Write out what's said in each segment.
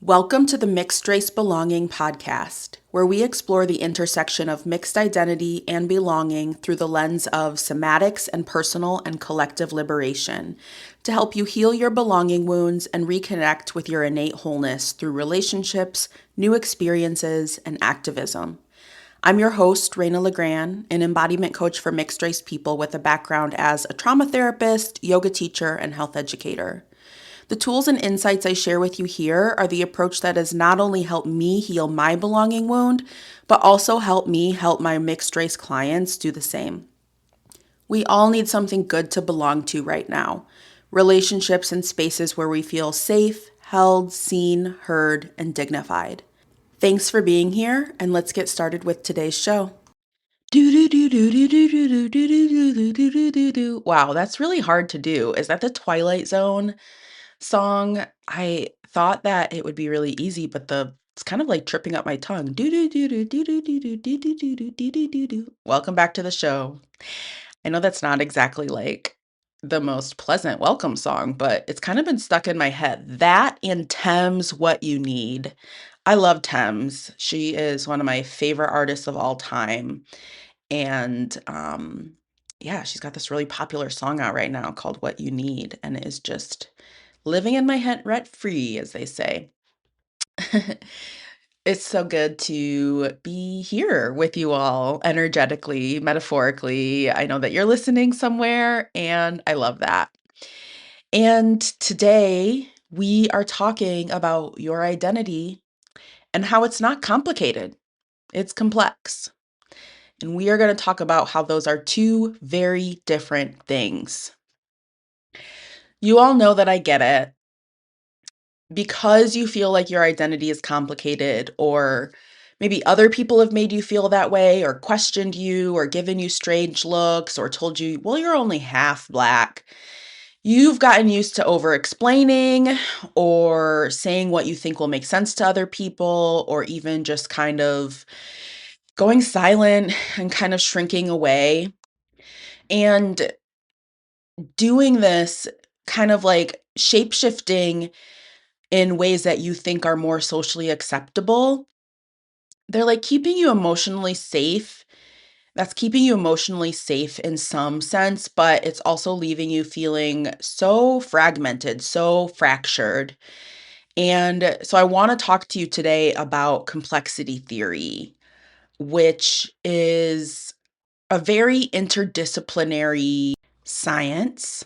Welcome to the Mixed Race Belonging podcast, where we explore the intersection of mixed identity and belonging through the lens of somatics and personal and collective liberation to help you heal your belonging wounds and reconnect with your innate wholeness through relationships, new experiences, and activism. I'm your host, Raina LaGrand, an embodiment coach for mixed race people with a background as a trauma therapist, yoga teacher, and health educator. The tools and insights I share with you here are the approach that has not only helped me heal my belonging wound, but also helped me help my mixed race clients do the same. We all need something good to belong to right now. Relationships and spaces where we feel safe, held, seen, heard, and dignified. Thanks for being here, and let's get started with today's show. Wow, that's really hard to do. Is that the Twilight Zone song? I thought that it would be really easy, but it's kind of like tripping up my tongue. Welcome back to the show. I know that's not exactly like the most pleasant welcome song, but it's kind of been stuck in my head. That and Thames, What You Need. I love Thames. She is one of my favorite artists of all time. And yeah, she's got this really popular song out right now called What You Need, and it is just living in my head rent free, as they say. It's so good to be here with you all energetically, metaphorically. I know that you're listening somewhere, and I love that. And today we are talking about your identity and how it's not complicated, it's complex. And we are going to talk about how those are two very different things. You all know that I get it. Because you feel like your identity is complicated, or maybe other people have made you feel that way, or questioned you, or given you strange looks, or told you, well, you're only half Black. You've gotten used to over explaining or saying what you think will make sense to other people, or even just kind of going silent and kind of shrinking away. And doing this kind of like shape shifting in ways that you think are more socially acceptable, they're like keeping you emotionally safe. That's keeping you emotionally safe in some sense, but it's also leaving you feeling so fragmented, so fractured. And so I want to talk to you today about complexity theory, which is a very interdisciplinary science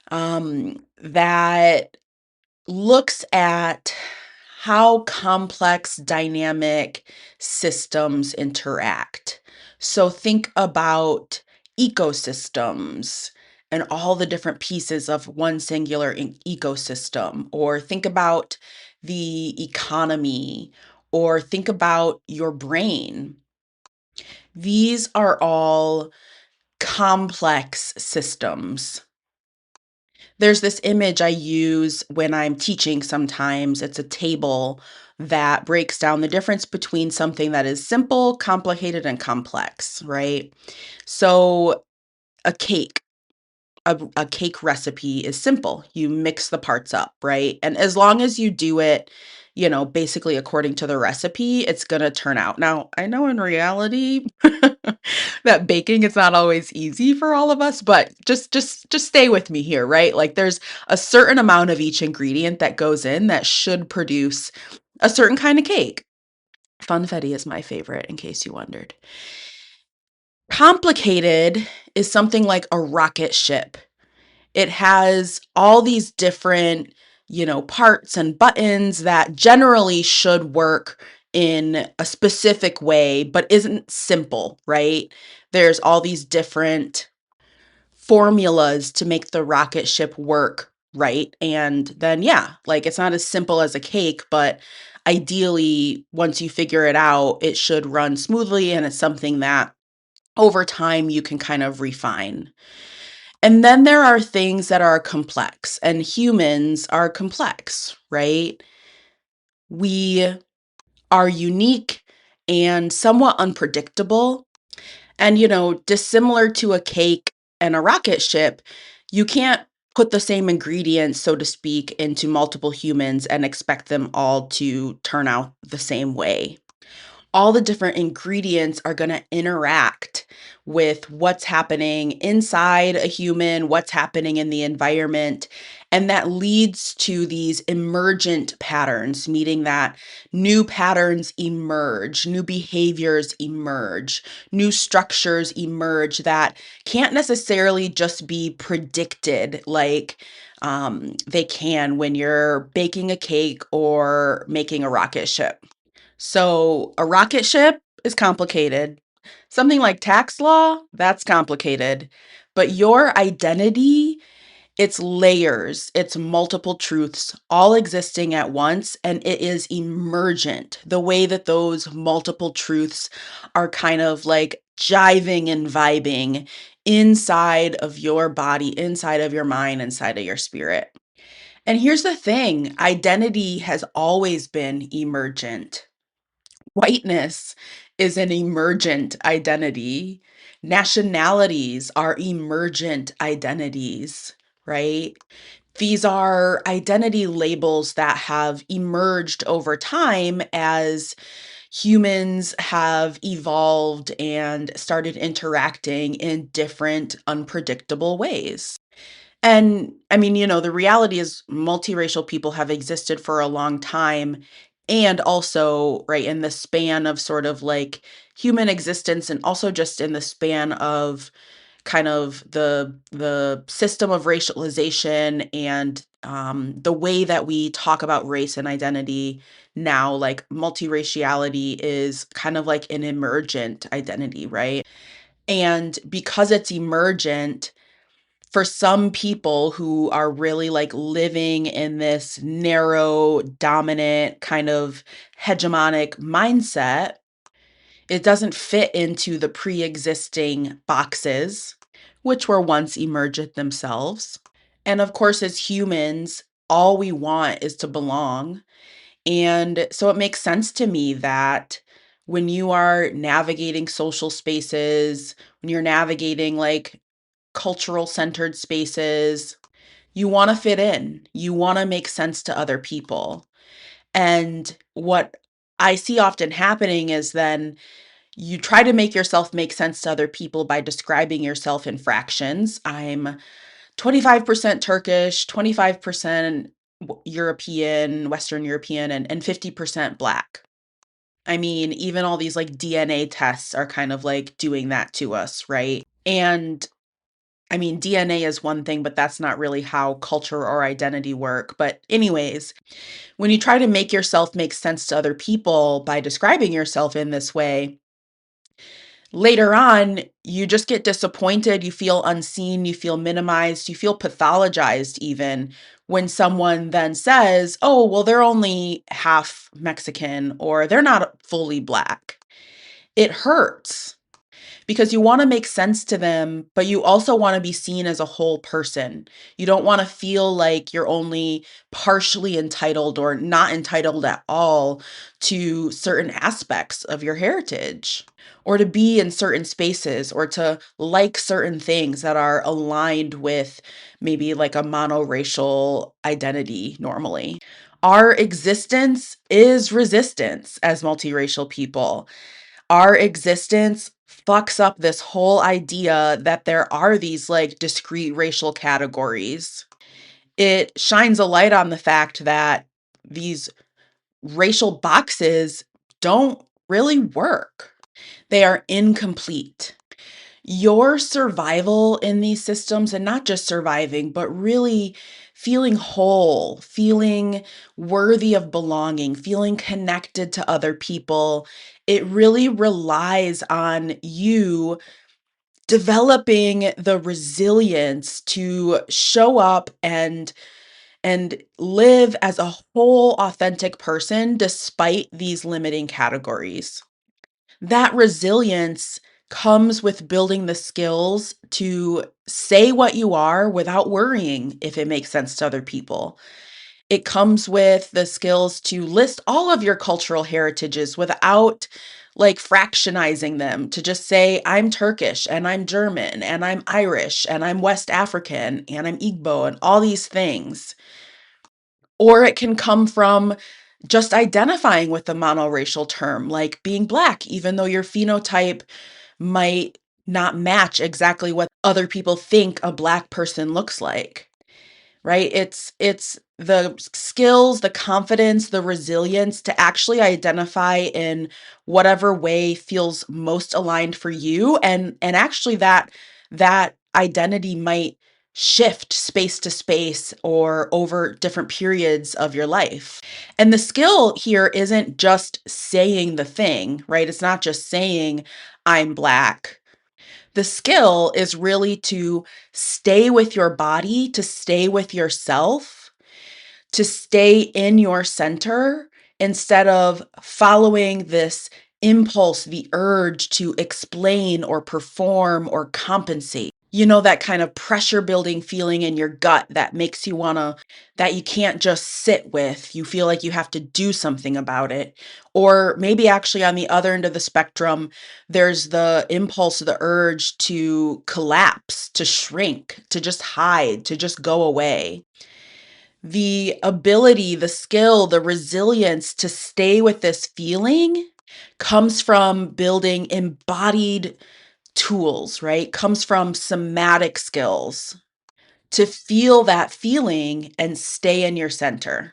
that looks at how complex dynamic systems interact. So think about ecosystems and all the different pieces of one singular ecosystem, or think about the economy, or think about your brain. These are all complex systems. There's this image I use when I'm teaching sometimes. It's a table that breaks down the difference between something that is simple, complicated, and complex, right? So a cake, a cake recipe is simple. You mix the parts up, right? And as long as you do it, basically according to the recipe, it's going to turn out. Now, I know in reality that baking is not always easy for all of us, but just stay with me here, right? Like there's a certain amount of each ingredient that goes in that should produce a certain kind of cake. Funfetti is my favorite, in case you wondered. Complicated is something like a rocket ship. It has all these different, parts and buttons that generally should work in a specific way, but isn't simple, right? There's all these different formulas to make the rocket ship work, right? And then, yeah, like it's not as simple as a cake, but ideally, once you figure it out, it should run smoothly. And it's something that over time you can kind of refine. And then there are things that are complex, and humans are complex, right? We are unique and somewhat unpredictable. And, dissimilar to a cake and a rocket ship, you can't put the same ingredients, so to speak, into multiple humans and expect them all to turn out the same way. All the different ingredients are going to interact with what's happening inside a human, what's happening in the environment. And that leads to these emergent patterns, meaning that new patterns emerge, new behaviors emerge, new structures emerge that can't necessarily just be predicted like they can when you're baking a cake or making a rocket ship. So a rocket ship is complicated. Something like tax law, that's complicated. But your identity, it's layers, it's multiple truths all existing at once, and it is emergent. The way that those multiple truths are kind of like jiving and vibing inside of your body, inside of your mind, inside of your spirit. And here's the thing, identity has always been emergent. Whiteness is an emergent identity. Nationalities are emergent identities, right? These are identity labels that have emerged over time as humans have evolved and started interacting in different, unpredictable ways. And I mean, the reality is multiracial people have existed for a long time. And also, right, in the span of sort of like human existence, and also just in the span of kind of the system of racialization and the way that we talk about race and identity now, like multiraciality is kind of like an emergent identity, right? And because it's emergent, for some people who are really like living in this narrow, dominant kind of hegemonic mindset, it doesn't fit into the pre existing boxes, which were once emergent themselves. And of course, as humans, all we want is to belong. And so it makes sense to me that when you are navigating social spaces, when you're navigating like cultural centered spaces, you want to fit in. You want to make sense to other people. And what I see often happening is then you try to make yourself make sense to other people by describing yourself in fractions. I'm 25% Turkish, 25% European, Western European, and 50% Black. I mean, even all these like DNA tests are kind of like doing that to us, right? And I mean, DNA is one thing, but that's not really how culture or identity work. But, anyways, when you try to make yourself make sense to other people by describing yourself in this way, later on, you just get disappointed. You feel unseen. You feel minimized. You feel pathologized, even when someone then says, oh, well, they're only half Mexican or they're not fully Black. It hurts because you want to make sense to them, but you also want to be seen as a whole person. You don't want to feel like you're only partially entitled or not entitled at all to certain aspects of your heritage, or to be in certain spaces, or to like certain things that are aligned with maybe like a monoracial identity normally. Our existence is resistance as multiracial people. Our existence fucks up this whole idea that there are these like discrete racial categories. It shines a light on the fact that these racial boxes don't really work. They are incomplete. Your survival in these systems, and not just surviving, but really feeling whole, feeling worthy of belonging, feeling connected to other people, it really relies on you developing the resilience to show up and live as a whole authentic person despite these limiting categories. That resilience comes with building the skills to say what you are without worrying if it makes sense to other people. It comes with the skills to list all of your cultural heritages without like fractionizing them to just say, I'm Turkish and I'm German and I'm Irish and I'm West African and I'm Igbo and all these things. Or it can come from just identifying with the monoracial term, like being Black, even though your phenotype might not match exactly what other people think a Black person looks like. Right? It's the skills, the confidence, the resilience to actually identify in whatever way feels most aligned for you, and actually that identity might shift space to space or over different periods of your life. And the skill here isn't just saying the thing, right? It's not just saying I'm Black. The skill is really to stay with your body, to stay with yourself, to stay in your center instead of following this impulse, the urge to explain or perform or compensate. You know, that kind of pressure building feeling in your gut that makes you want to, that you can't just sit with. You feel like you have to do something about it. Or maybe actually on the other end of the spectrum, there's the impulse, the urge to collapse, to shrink, to just hide, to just go away. The ability, the skill, the resilience to stay with this feeling comes from building embodied tools, right? Comes from somatic skills to feel that feeling and stay in your center.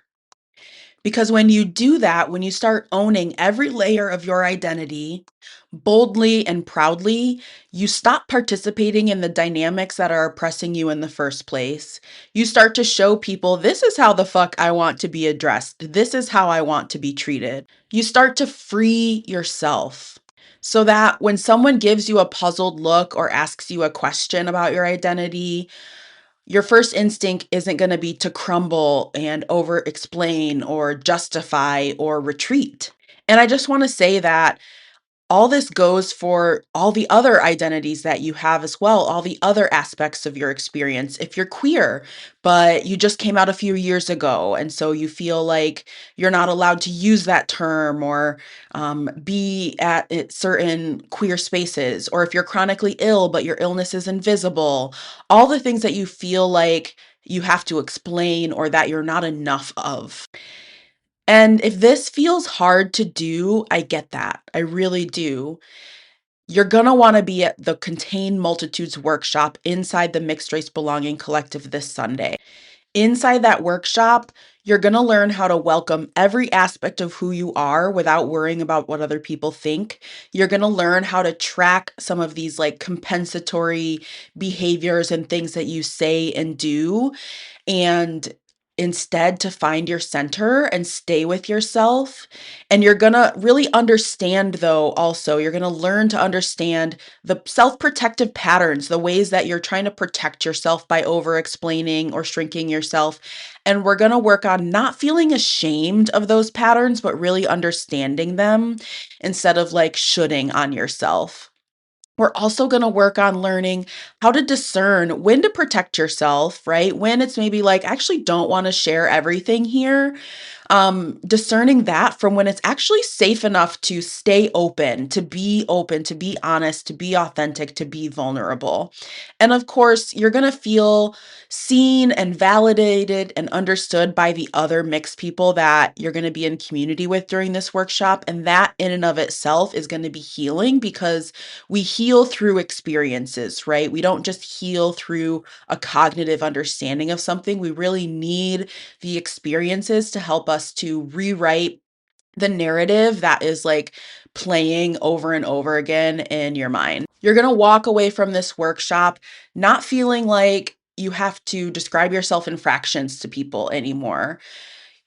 Because when you do that, when you start owning every layer of your identity boldly and proudly, you stop participating in the dynamics that are oppressing you in the first place. You start to show people, this is how the fuck I want to be addressed. This is how I want to be treated. You start to free yourself so that when someone gives you a puzzled look or asks you a question about your identity, your first instinct isn't going to be to crumble and over explain or justify or retreat. And I just want to say that all this goes for all the other identities that you have as well, all the other aspects of your experience. If you're queer, but you just came out a few years ago, and so you feel like you're not allowed to use that term or be at certain queer spaces, or if you're chronically ill, but your illness is invisible, all the things that you feel like you have to explain or that you're not enough of. And if this feels hard to do, I get that. I really do. You're going to want to be at the Contain Multitudes workshop inside the Mixed Race Belonging Collective this Sunday. Inside that workshop, you're going to learn how to welcome every aspect of who you are without worrying about what other people think. You're going to learn how to track some of these like compensatory behaviors and things that you say and do, and instead to find your center and stay with yourself. And you're going to really understand, though, also, you're going to learn to understand the self protective patterns, the ways that you're trying to protect yourself by over explaining or shrinking yourself. And we're going to work on not feeling ashamed of those patterns, but really understanding them instead of like shoulding on yourself. We're also going to work on learning how to discern when to protect yourself, right? When it's maybe like, I actually don't want to share everything here. Discerning that from when it's actually safe enough to stay open, to be honest, to be authentic, to be vulnerable. And of course, you're going to feel seen and validated and understood by the other mixed people that you're going to be in community with during this workshop. And that in and of itself is going to be healing, because we heal through experiences, right? We don't just heal through a cognitive understanding of something. We really need the experiences to help us to rewrite the narrative that is like playing over and over again in your mind. You're going to walk away from this workshop not feeling like you have to describe yourself in fractions to people anymore.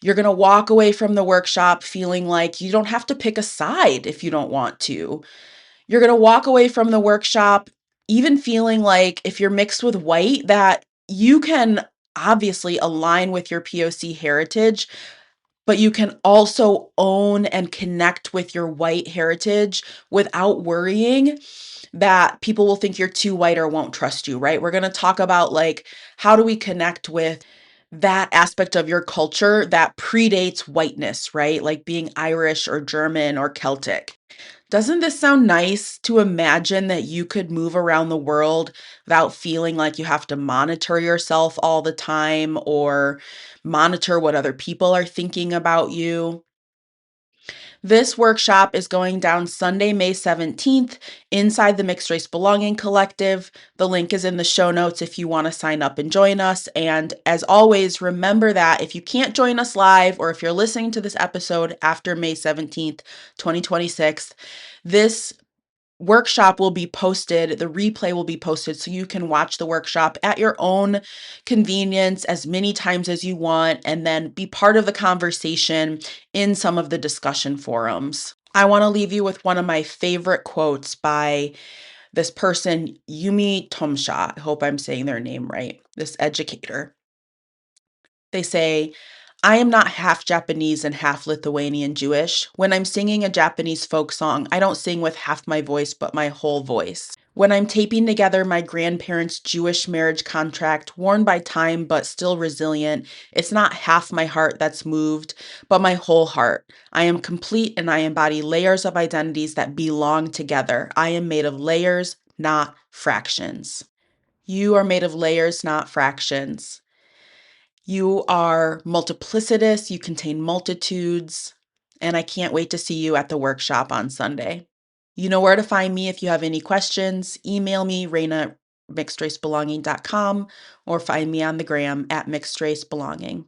You're going to walk away from the workshop feeling like you don't have to pick a side if you don't want to. You're going to walk away from the workshop even feeling like, if you're mixed with white, that you can obviously align with your POC heritage, but you can also own and connect with your white heritage without worrying that people will think you're too white or won't trust you, right? We're going to talk about like, how do we connect with that aspect of your culture that predates whiteness, right? Like being Irish or German or Celtic. Doesn't this sound nice to imagine that you could move around the world without feeling like you have to monitor yourself all the time or monitor what other people are thinking about you? This workshop is going down Sunday, May 17th inside the Mixed Race Belonging Collective. The link is in the show notes if you want to sign up and join us. And as always, remember that if you can't join us live or if you're listening to this episode after May 17th, 2026, this workshop will be posted, the replay will be posted so you can watch the workshop at your own convenience as many times as you want and then be part of the conversation in some of the discussion forums. I want to leave you with one of my favorite quotes by this person, Yumi Tomsha. I hope I'm saying their name right, this educator. They say, I am not half Japanese and half Lithuanian Jewish. When I'm singing a Japanese folk song, I don't sing with half my voice, but my whole voice. When I'm taping together my grandparents' Jewish marriage contract, worn by time but still resilient, it's not half my heart that's moved, but my whole heart. I am complete and I embody layers of identities that belong together. I am made of layers, not fractions. You are made of layers, not fractions. You are multiplicitous, you contain multitudes, and I can't wait to see you at the workshop on Sunday. You know where to find me if you have any questions. Email me, Raina@mixedracebelonging.com, or find me on the gram at mixedracebelonging.